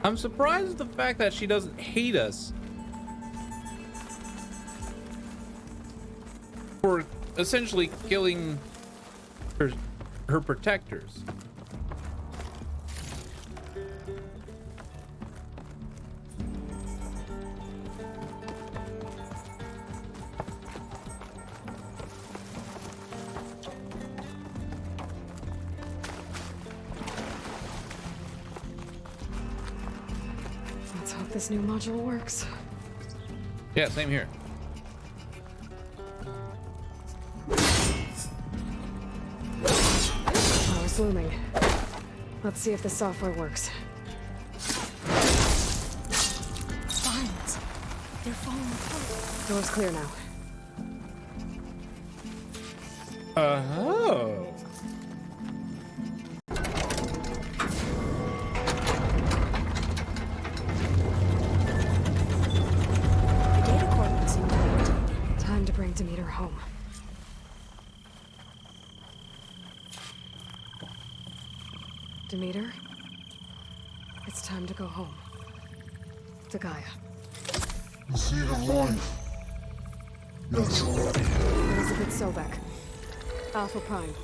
I'm surprised at the fact that she doesn't hate us for essentially killing her protectors. Let's hope this new module works. Yeah, same here. Power's looming. Let's see if the software works. Vines. They're falling apart. Door's clear now. Oh. The data coordinates intact. Time to bring Demeter home. Demeter, it's time to go home. To Gaia. The seed of life. Yes, already. Elizabeth Sobek. Alpha Prime.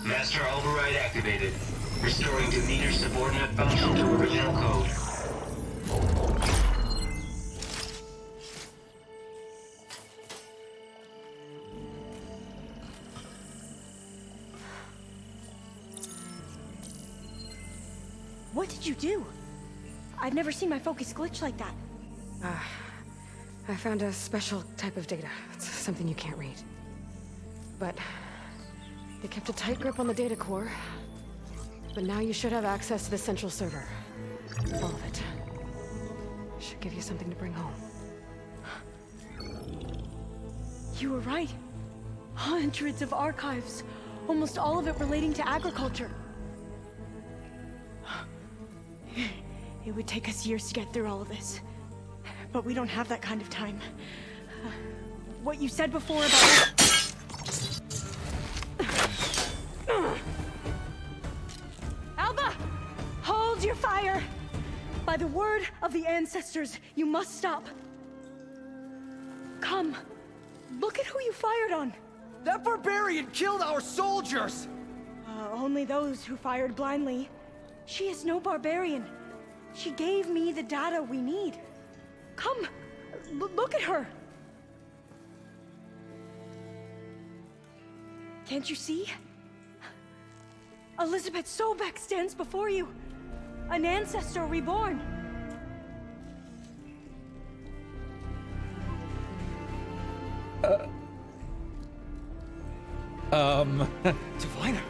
Master override activated. Restoring Demeter's subordinate function to original code. What did you do? I've never seen my focus glitch like that. I found a special type of data. It's something you can't read. But they kept a tight grip on the data core. But now you should have access to the central server. All of it. Should give you something to bring home. You were right. Hundreds of archives. Almost all of it relating to agriculture. It would take us years to get through all of this. But we don't have that kind of time. What you said before about... Alba! Hold your fire! By the word of the ancestors, you must stop. Come. Look at who you fired on. That barbarian killed our soldiers! Only those who fired blindly. She is no barbarian. She gave me the data we need. Come, look at her. Can't you see? Elizabeth Sobek stands before you. An ancestor reborn. Diviner!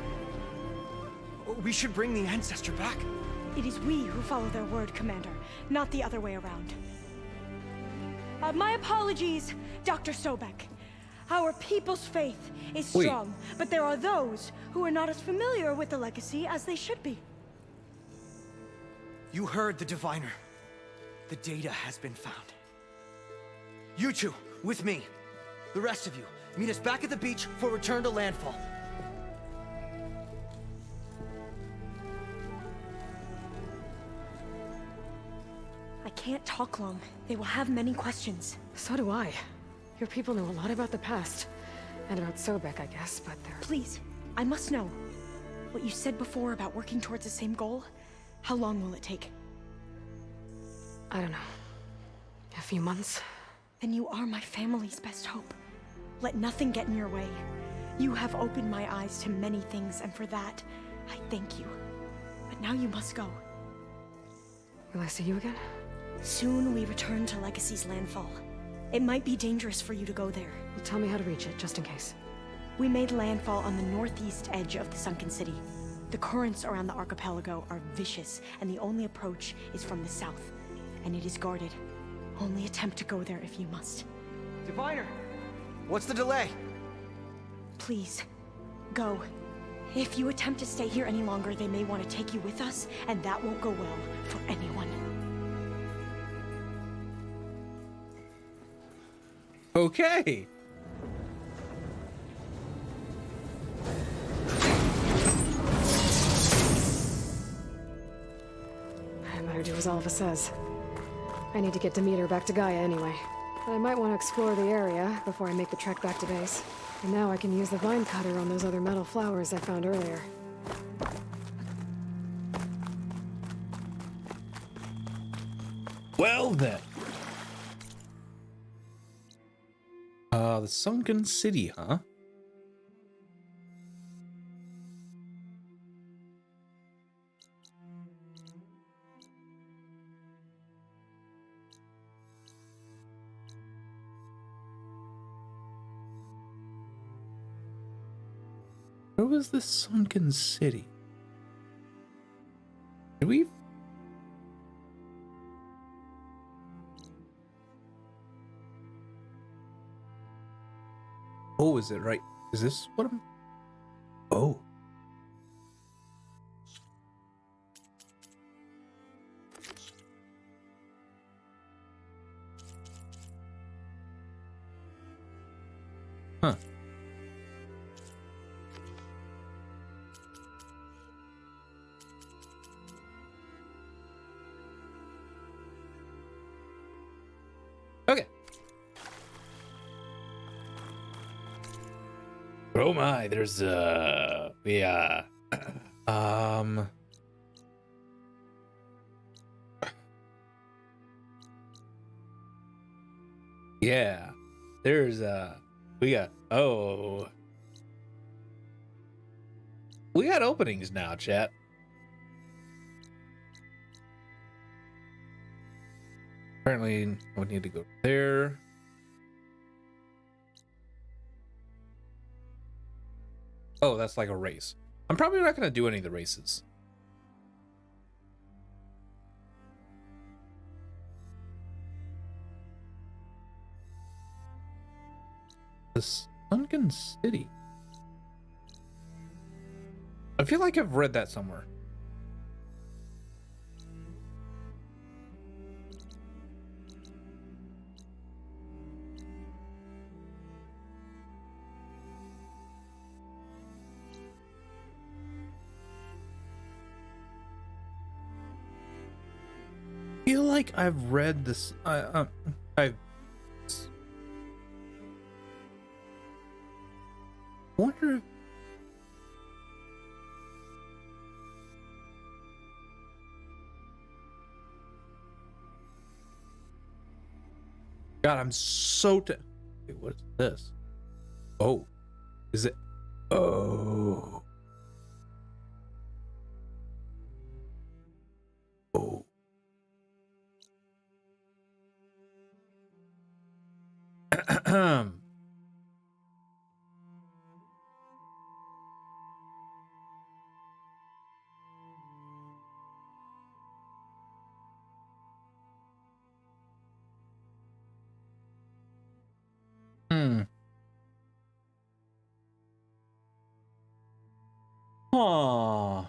We should bring the ancestor back. It is we who follow their word, Commander, not the other way around. My apologies, Dr. Sobek. Our people's faith is strong, but there are those who are not as familiar with the legacy as they should be. You heard the diviner. The data has been found. You two, with me. The rest of you, meet us back at the beach for return to landfall. I can't talk long. They will have many questions. So do I. Your people know a lot about the past. And about Sobek, I guess, but they're... Please, I must know. What you said before about working towards the same goal, how long will it take? I don't know. A few months? Then you are my family's best hope. Let nothing get in your way. You have opened my eyes to many things, and for that, I thank you. But now you must go. Will I see you again? Soon we return to Legacy's landfall. It might be dangerous for you to go there. Well, tell me how to reach it, just in case. We made landfall on the northeast edge of the sunken city. The currents around the archipelago are vicious, and the only approach is from the south. And it is guarded. Only attempt to go there if you must. Diviner! What's the delay? Please, go. If you attempt to stay here any longer, they may want to take you with us, and that won't go well for anyone. Okay. better do as Alva says. I need to get Demeter back to Gaia anyway. But I might want to explore the area before I make the trek back to base. And now I can use the vine cutter on those other metal flowers I found earlier. Well then. The Sunken City, huh? Where was the Sunken City? Did we? Oh, is it right? Is this what I'm? Oh. Huh. Okay. Oh my, there's yeah. Yeah. There's we got we got openings now, chat. Apparently we need to go there. Oh, that's like a race. I'm probably not going to do any of the races. The Sunken City. I feel like I've read that somewhere. I feel like I've read this. I wonder if God, I'm so wait, what is this? Oh, is it? Oh. Oh. Huh.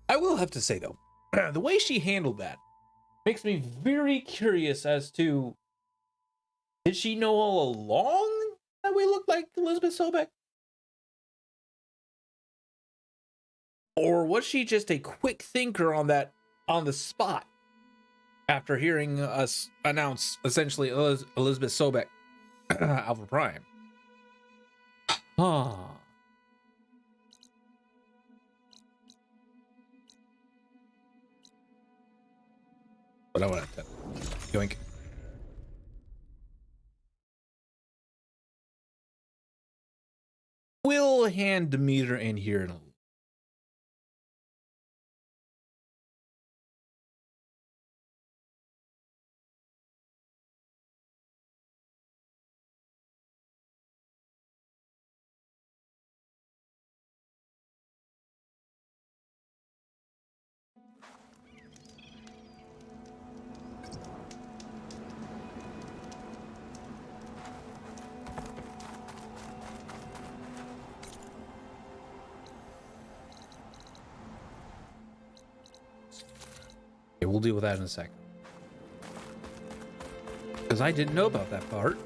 I will have to say though, the way she handled that makes me very curious as to, did she know all along that we looked like Elizabeth Sobeck? Or was she just a quick thinker on that on the spot after hearing us announce essentially Elizabeth Sobeck Alpha Prime? Huh. But I want to yoink. We'll hand Demeter in here in a little. Okay, we'll deal with that in a second. Because I didn't know about that part.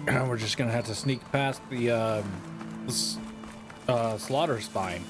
We're just gonna have to sneak past the slaughter spine.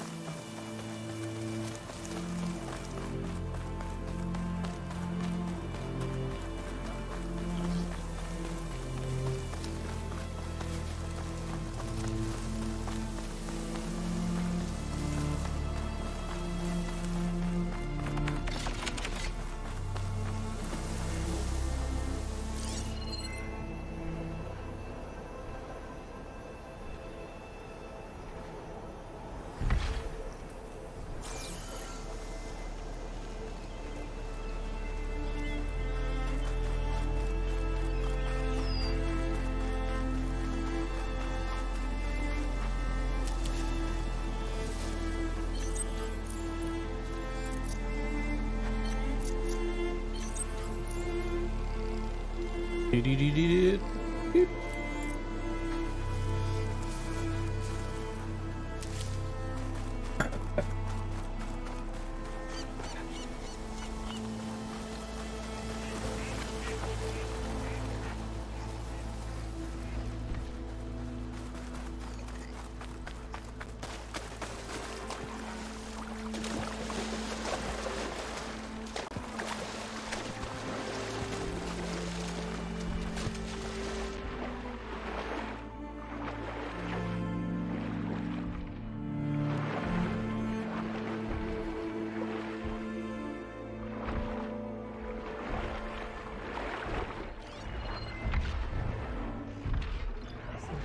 Beep.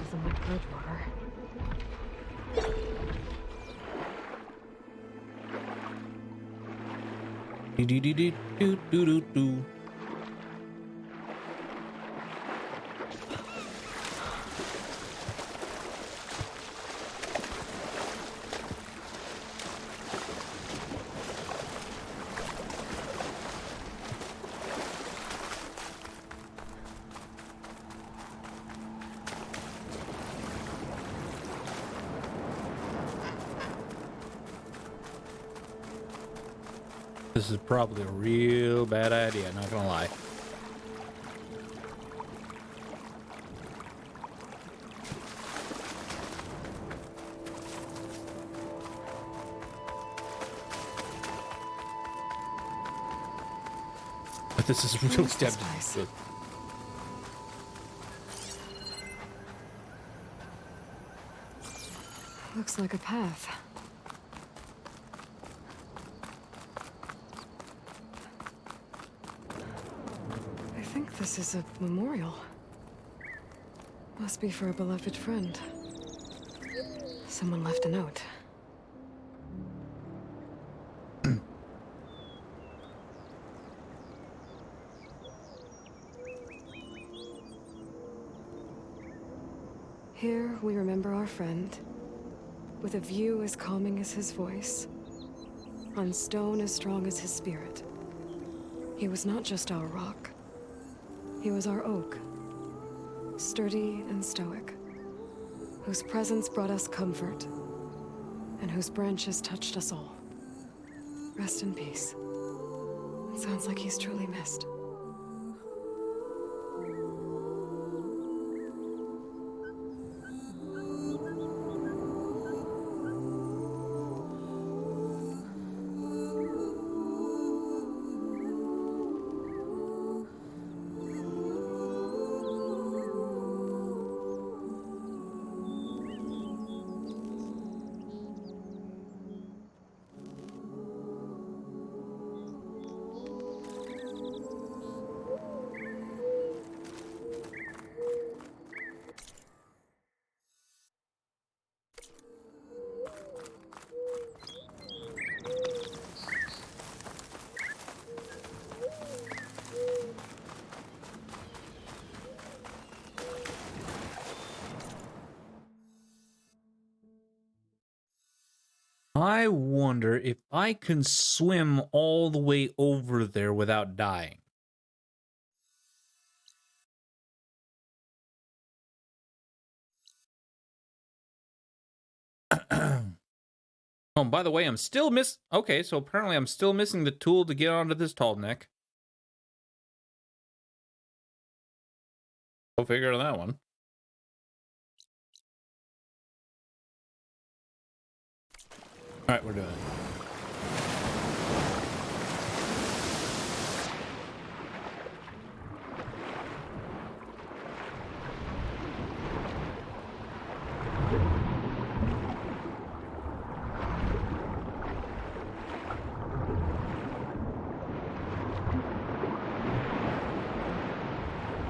Doesn't look Bridgewater. Do. This is probably a real bad idea, not gonna lie. But this is really What's this tempting. place? Looks like a path. I think this is a memorial. Must be for a beloved friend. Someone left a note. Here we remember our friend, with a view as calming as his voice, on stone as strong as his spirit. He was not just our rock. He was our oak, sturdy and stoic, whose presence brought us comfort, and whose branches touched us all. Rest in peace. It sounds like he's truly missed. I wonder if I can swim all the way over there without dying. Oh, by the way, I'm still okay, so apparently I'm still missing the tool to get onto this tall neck. Go figure on that one. All right, we're doing it.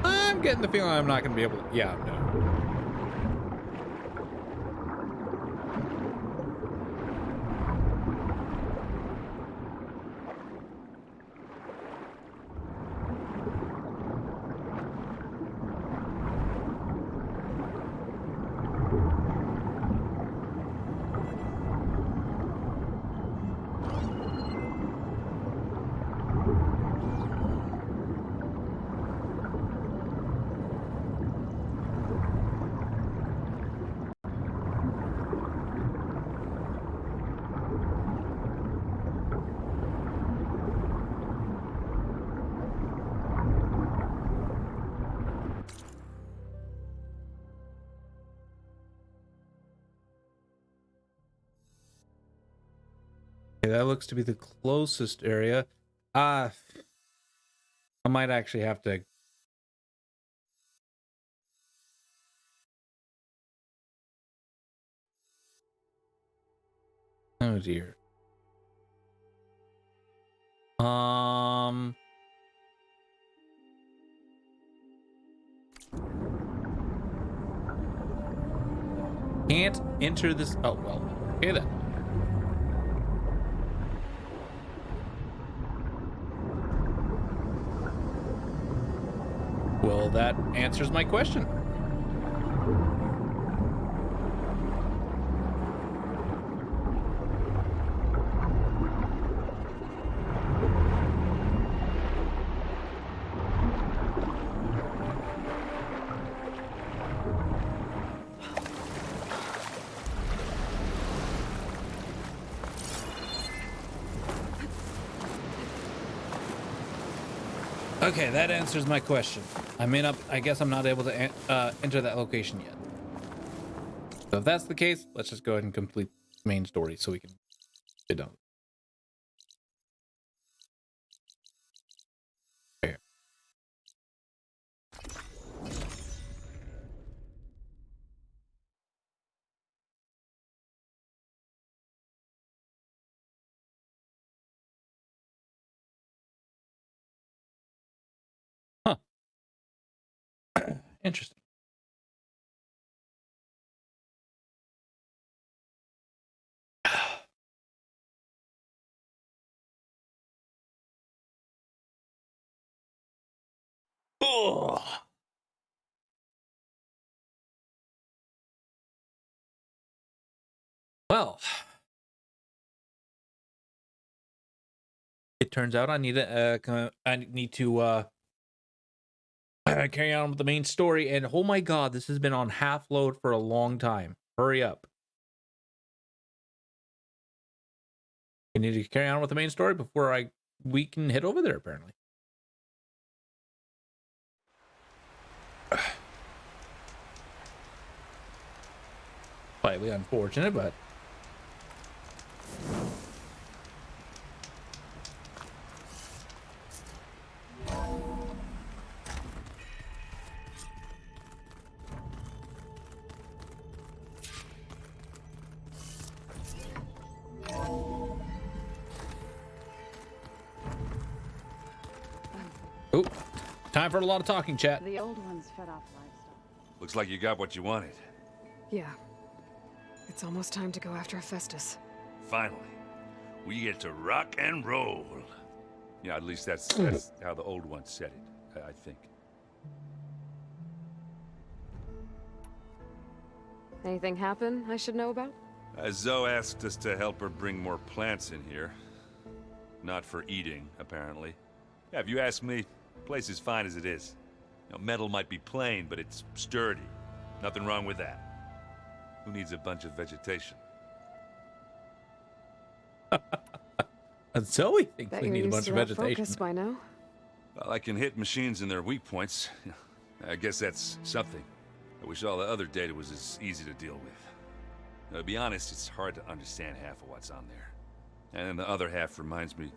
I'm getting the feeling I'm not going to be able to. Yeah, no. That looks to be the closest area. I might actually have to. Oh dear. Can't enter this. Oh well. Okay then. Well, that answers my question. Okay, that answers my question. I guess I'm not able to enter that location yet. So if that's the case, let's just go ahead and complete the main story so we can get done. There. Huh. Interesting. Ugh. Well, it turns out I need to carry on with the main story, and oh my god, this has been on half load for a long time. Hurry up. We need to carry on with the main story before we can head over there, apparently. Slightly unfortunate, but oh, time for a lot of talking, chat. The old ones fed off livestock. Looks like you got what you wanted. Yeah. It's almost time to go after Hephaestus. Finally. We get to rock and roll. Yeah, at least that's how the old ones said it, I think. Anything happen I should know about? Zoe asked us to help her bring more plants in here. Not for eating, apparently. Yeah, if you ask me, the place is fine as it is. You know, metal might be plain, but it's sturdy. Nothing wrong with that. Who needs a bunch of vegetation? Zoe thinks Bet we you're need a used bunch to of that vegetation. focus by now. Well, I can hit machines in their weak points. I guess that's something. I wish all the other data was as easy to deal with. Now, to be honest, it's hard to understand half of what's on there. And then the other half reminds me,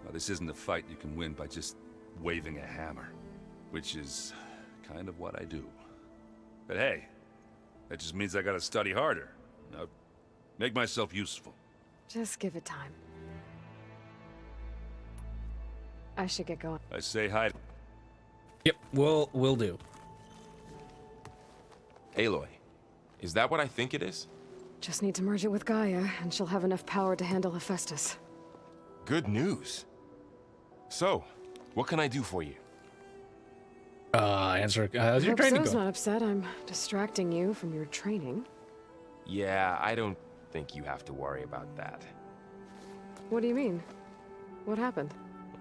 well, this isn't a fight you can win by just waving a hammer. Which is kind of what I do. But hey, that just means I gotta study harder. Now, make myself useful. Just give it time. I should get going. I say hi. Yep, we'll do. Aloy, is that what I think it is? Just need to merge it with Gaia, and she'll have enough power to handle Hephaestus. Good news. So, what can I do for you? Answer. How's your Hope training Zoe's going? not upset I'm distracting you from your training. Yeah, I don't think you have to worry about that. What do you mean? What happened?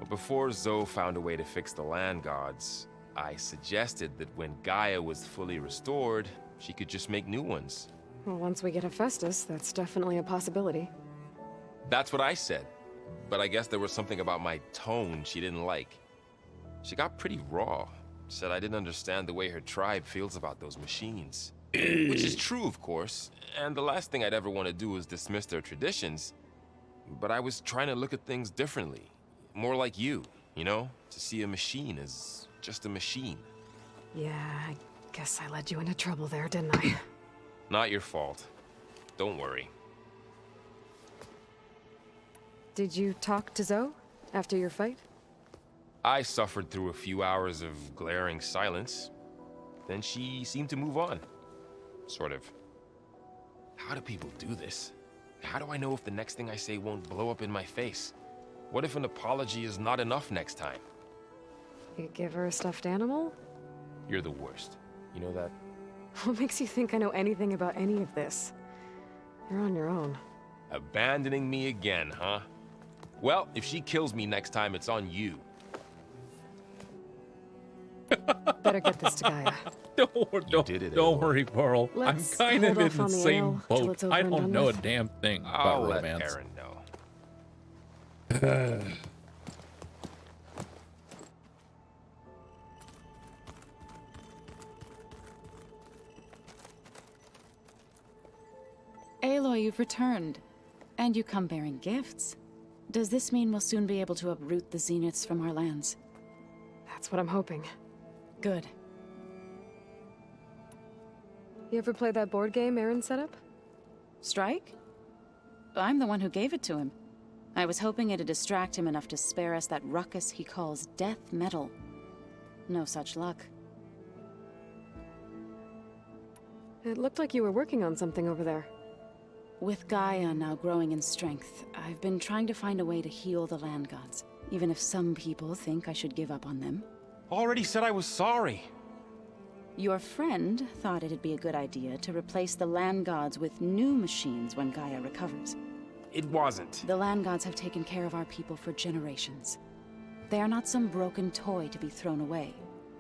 Before Zoe found a way to fix the land gods, I suggested that when Gaia was fully restored, she could just make new ones. Well, once we get Hephaestus, that's definitely a possibility. That's what I said. But I guess there was something about my tone she didn't like. She got pretty raw. Said I didn't understand the way her tribe feels about those machines. Which is true, of course. And the last thing I'd ever want to do is dismiss their traditions. But I was trying to look at things differently. More like you know? To see a machine as just a machine. Yeah, I guess I led you into trouble there, didn't I? Not your fault. Don't worry. Did you talk to Zoe after your fight? I suffered through a few hours of glaring silence. Then she seemed to move on. Sort of. How do people do this? How do I know if the next thing I say won't blow up in my face? What if an apology is not enough next time? You give her a stuffed animal? You're the worst. You know that? What makes you think I know anything about any of this? You're on your own. Abandoning me again, huh? Well, if she kills me next time, it's on you. Better get this to Gaia. Don't worry, Pearl. Let's I'm kind of hold in off the on the same ale till boat. it's over I and don't done know a with. damn thing I'll about let romance. Aaron know. Aloy, you've returned. And you come bearing gifts. Does this mean we'll soon be able to uproot the Zeniths from our lands? That's what I'm hoping. Good. You ever play that board game Aaron set up? Strike? I'm the one who gave it to him. I was hoping it'd distract him enough to spare us that ruckus he calls death metal. No such luck. It looked like you were working on something over there. With Gaia now growing in strength, I've been trying to find a way to heal the land gods, even if some people think I should give up on them. Already said I was sorry. Your friend thought it'd be a good idea to replace the land gods with new machines when Gaia recovers. It wasn't. The land gods have taken care of our people for generations. They are not some broken toy to be thrown away.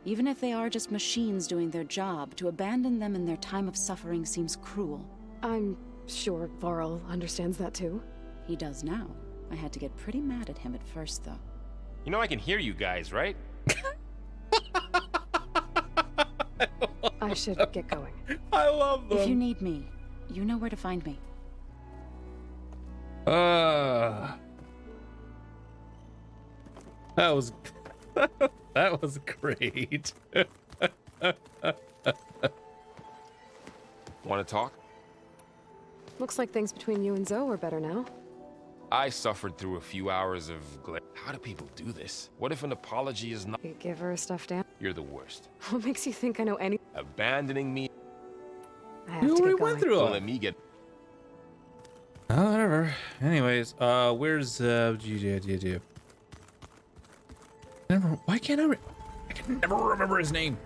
Even if they are just machines doing their job, to abandon them in their time of suffering seems cruel. I'm sure Varl understands that too. He does now. I had to get pretty mad at him at first, though. You know I can hear you guys, right? I should get going. I love them. If you need me, you know where to find me. That was that was great. Want to talk? Looks like things between you and Zoe are better now. I suffered through a few hours of How do people do this? What if an apology is not... You give her a stuffed animal? You're the worst. What makes you think I know any... Abandoning me... I have You to already get going. went through Don't all let me get... Oh, whatever. Anyways, where's Never. Why can't I can never remember his name.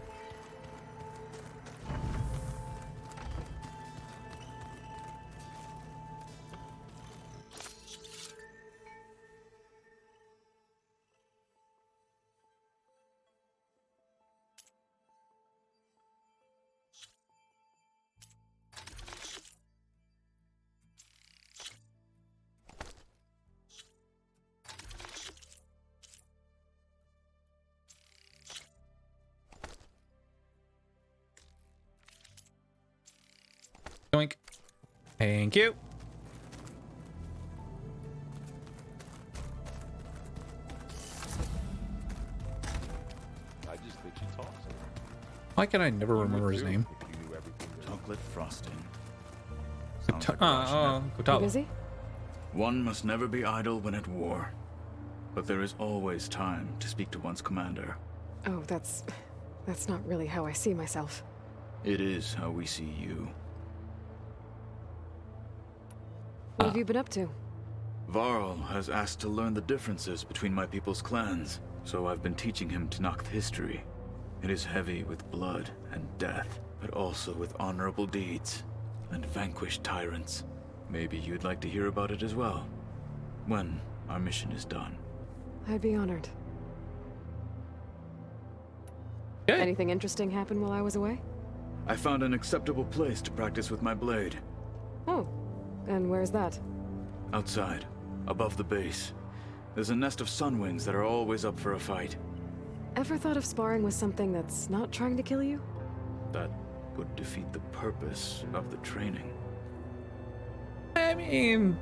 Doink. Thank you. I just think she talks. Why can I never remember his name? If you knew everything there Chocolate frosting. Kut- Sounds like a rationale. You Kutala. busy? One must never be idle when at war. But there is always time to speak to one's commander. Oh, that's not really how I see myself. It is how we see you. What have you been up to? Varl has asked to learn the differences between my people's clans, so I've been teaching him Tenakth history. It is heavy with blood and death, but also with honorable deeds and vanquished tyrants. Maybe you'd like to hear about it as well, when our mission is done. I'd be honored. Okay. Anything interesting happen while I was away? I found an acceptable place to practice with my blade. Oh, and where's that? Outside, above the base. There's a nest of sunwings that are always up for a fight. Ever thought of sparring with something that's not trying to kill you? That would defeat the purpose of the training. I mean,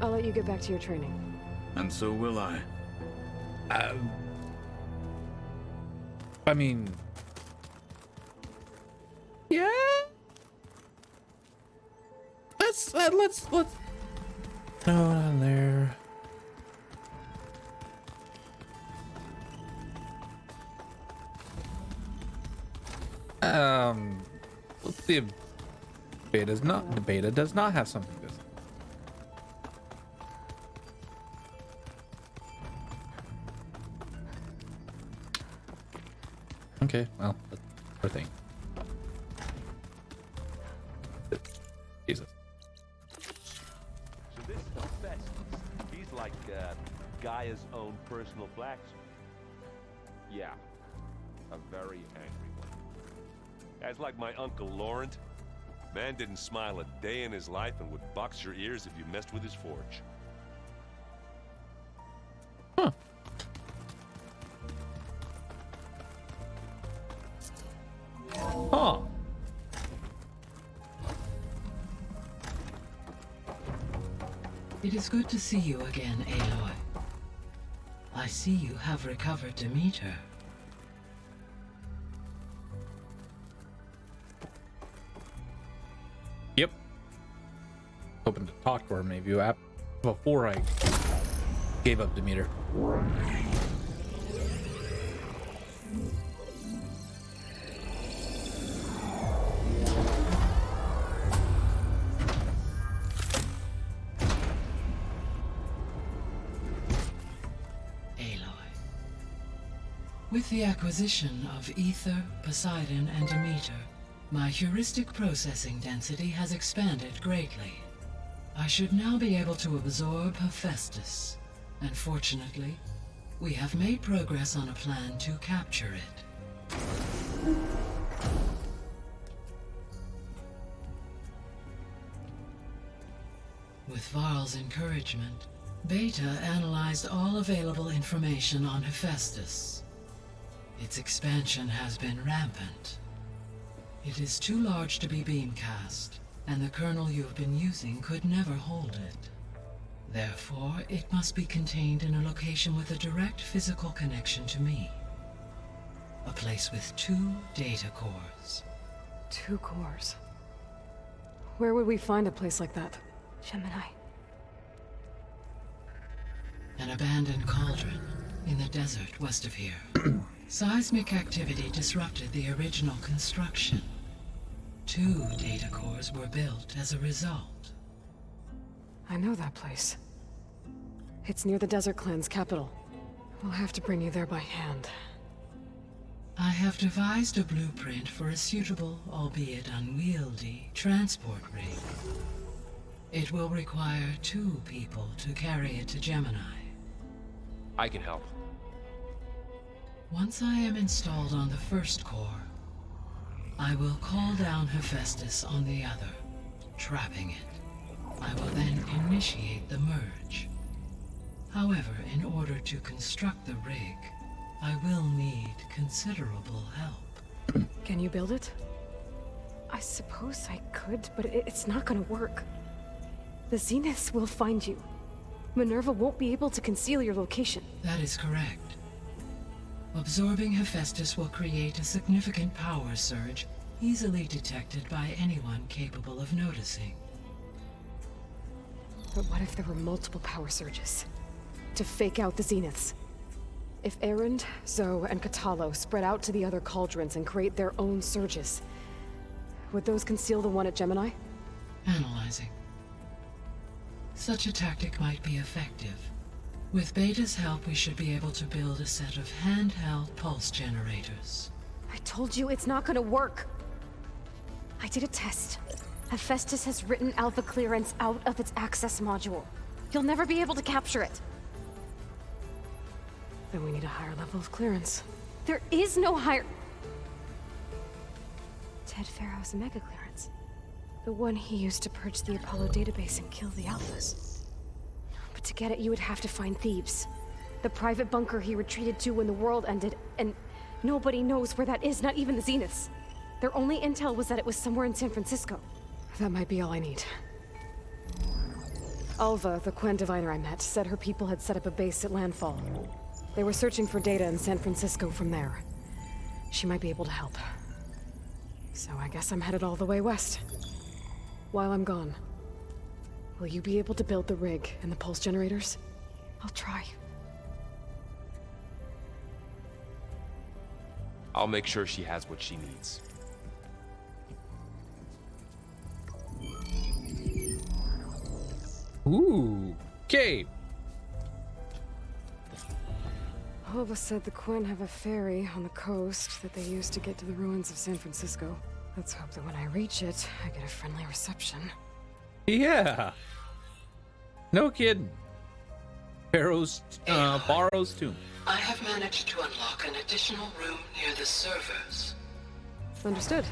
I'll let you get back to your training. And so will I. I mean, yeah. Let's throw it on there. Let's see if the beta does not have something this. Okay, well, that's our thing. Jesus. So this is Hephaestus. He's like Gaia's own personal blacksmith. Yeah, a very angry one. That's like my Uncle Laurent. Man didn't smile a day in his life and would box your ears if you messed with his forge. Huh. Huh. It is good to see you again, Aloy. I see you have recovered Demeter. Yep. Hoping to talk to her maybe before I gave up Demeter. With the acquisition of Ether, Poseidon, and Demeter, my heuristic processing density has expanded greatly. I should now be able to absorb Hephaestus, and fortunately, we have made progress on a plan to capture it. With Varl's encouragement, Beta analyzed all available information on Hephaestus. Its expansion has been rampant. It is too large to be beamcast, and the kernel you have been using could never hold it. Therefore, it must be contained in a location with a direct physical connection to me. A place with 2 data cores. 2 cores. Where would we find a place like that? Gemini. An abandoned cauldron in the desert west of here. Seismic activity disrupted the original construction. 2 data cores were built as a result. I know that place. It's near the Desert Clan's capital. We'll have to bring you there by hand. I have devised a blueprint for a suitable, albeit unwieldy, transport rig. It will require 2 people to carry it to Gemini. I can help. Once I am installed on the first core, I will call down Hephaestus on the other, trapping it. I will then initiate the merge. However, in order to construct the rig, I will need considerable help. Can you build it? I suppose I could, but it's not gonna work. The Zeniths will find you. Minerva won't be able to conceal your location. That is correct. Absorbing Hephaestus will create a significant power surge, easily detected by anyone capable of noticing. But what if there were multiple power surges? To fake out the Zeniths? If Erend, Zoe, and Katalo spread out to the other cauldrons and create their own surges, would those conceal the one at Gemini? Analyzing. Such a tactic might be effective. With Beta's help, we should be able to build a set of handheld pulse generators. I told you it's not gonna work. I did a test. Hephaestus has written Alpha clearance out of its access module. You'll never be able to capture it. Then we need a higher level of clearance. There is no higher... Ted Pharaoh's mega clearance. The one he used to purge the Apollo database and kill the Alphas. But to get it, you would have to find Thebes. The private bunker he retreated to when the world ended, and nobody knows where that is, not even the Zeniths. Their only intel was that it was somewhere in San Francisco. That might be all I need. Alva, the Quen diviner I met, said her people had set up a base at Landfall. They were searching for data in San Francisco from there. She might be able to help. So I guess I'm headed all the way west. While I'm gone, will you be able to build the rig and the pulse generators? I'll try. I'll make sure she has what she needs. Ooh, okay. Alva said the Quen have a ferry on the coast that they use to get to the ruins of San Francisco. Let's hope that when I reach it, I get a friendly reception. Yeah. No kidding. Pharaoh's, Barrow's tomb. I have managed to unlock an additional room near the servers. Understood.